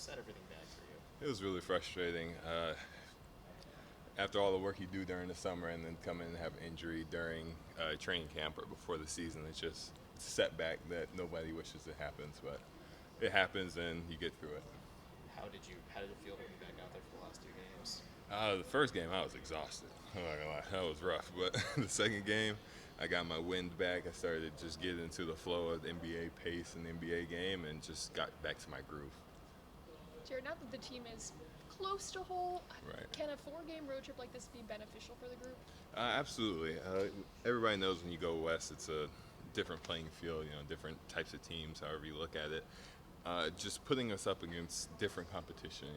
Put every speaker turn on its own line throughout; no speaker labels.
set everything back for you?
It was really frustrating. After all the work you do during the summer and then come in and have injury during training camp or before the season, it's a setback that nobody wishes it happens, but it happens and you get through it.
How did it feel to be back out there for the last two games?
The first game, I was exhausted. I'm not gonna lie, that was rough. But the second game, I got my wind back. I started to just get into the flow of the NBA pace and the NBA game, and just got back to my groove.
Jared, now that the team is close to whole,
Right.
can a 4-game road trip like this be beneficial for the group?
Absolutely. Everybody knows when you go west, it's a different playing field. Different types of teams. However you look at it, just putting us up against different competition.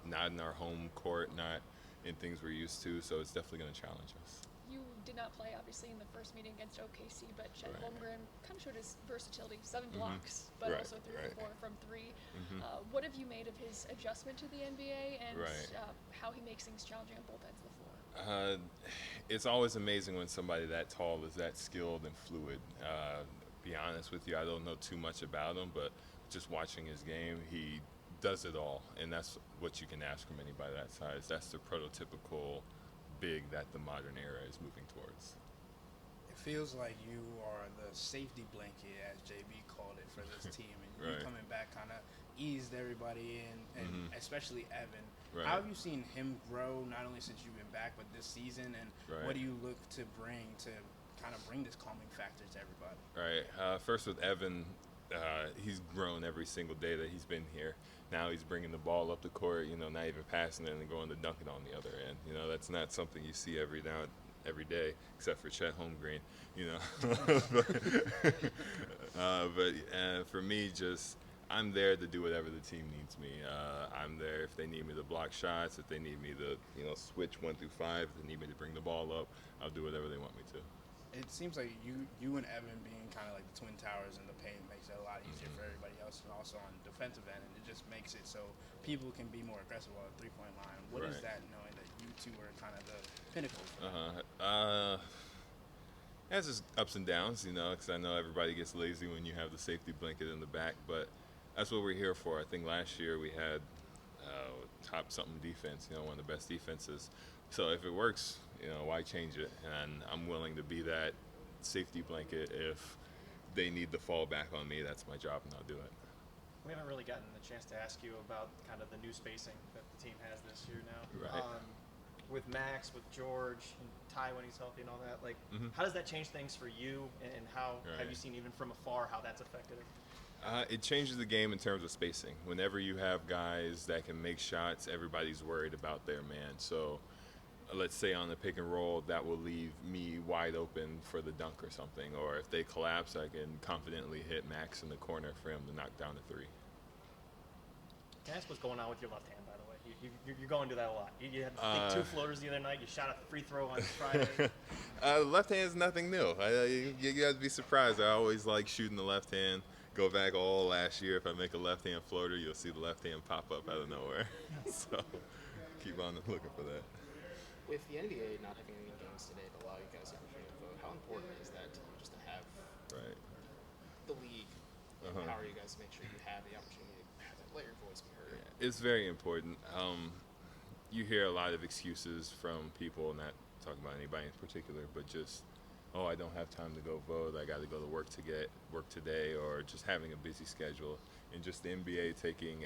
Not in our home court, not in things we're used to. So it's definitely going to challenge us.
You did not play, obviously, in the first meeting against OKC, but Chet
Right.
Holmgren kind of showed his versatility. 7 blocks, but
Right,
also 3
right.
or 4 from 3. What have you made of his adjustment to the NBA and
Right.
how he makes things challenging on both ends of the floor?
It's always amazing when somebody that tall is that skilled and fluid. Be honest with you, I don't know too much about him, but just watching his game, he does it all, and that's what you can ask from anybody that size. That's the prototypical big that the modern era is moving towards.
It feels like you are the safety blanket, as JB called it, for this team, and you
Right.
coming back kind of eased everybody in, and especially Evan.
Right.
How have you seen him grow, not only since you've been back, but this season, and
Right.
what do you look to bring to kind of bring this calming factor to everybody?
Right. First with Evan, he's grown every single day that he's been here. Now he's bringing the ball up the court, not even passing it and going to dunk it on the other end. That's not something you see every day, except for Chet Holmgren. But for me, just I'm there to do whatever the team needs me. I'm there if they need me to block shots, if they need me to switch 1 through 5, if they need me to bring the ball up, I'll do whatever they want me to.
It seems like you and Evan being kind of like the twin towers in the paint makes it a lot easier for everybody else, and also on the defensive end, and it just makes it so people can be more aggressive on the 3-point line. What is
Right.
that, knowing that you two are kind of the pinnacle?
It has its ups and downs, because I know everybody gets lazy when you have the safety blanket in the back, but that's what we're here for. I think last year we had top something defense, one of the best defenses. So if it works, why change it? And I'm willing to be that safety blanket if they need to fall back on me. That's my job, and I'll do it.
We haven't really gotten the chance to ask you about kind of the new spacing that the team has this year now.
Right.
With Max, with George, and Ty when he's healthy and all that, how does that change things for you, and how have
Right.
you seen even from afar how that's affected it?
It changes the game in terms of spacing. Whenever you have guys that can make shots, everybody's worried about their man. So let's say on the pick and roll, that will leave me wide open for the dunk or something. Or if they collapse, I can confidently hit Max in the corner for him to knock down a 3.
Can I ask what's going on with your left hand, by the way? You're going to that a lot. You had I think 2 floaters the other night. You shot a free throw on Friday.
Left hand is nothing new. You have to be surprised. I always like shooting the left hand. Go back all last year. If I make a left hand floater, you'll see the left hand pop up out of nowhere. So keep on looking for that.
With the NBA not having any games today to allow you guys the opportunity to vote, how important is that to you just to have
Right.
the league empower you guys to make sure you have the opportunity to let your voice be heard?
It's very important. You hear a lot of excuses from people, not talking about anybody in particular, but just, oh, I don't have time to go vote. I got to go to work today, or just having a busy schedule. And just the NBA taking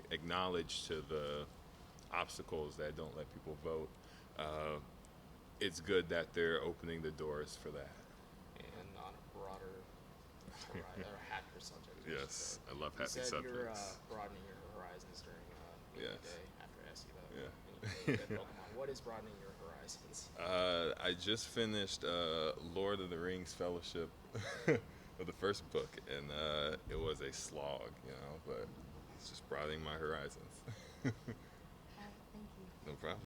acknowledge to the obstacles that don't let people vote. It's good that they're opening the doors for that.
And on a broader or happier subject.
Yes, I love
You
happy
said you're
subjects.
broadening your horizons during media
Yes.
day after I asked you about any Pokemon. What is broadening your horizons?
I just finished Lord of the Rings Fellowship of the first book, and it was a slog, but it's just broadening my horizons.
Thank you.
No problem.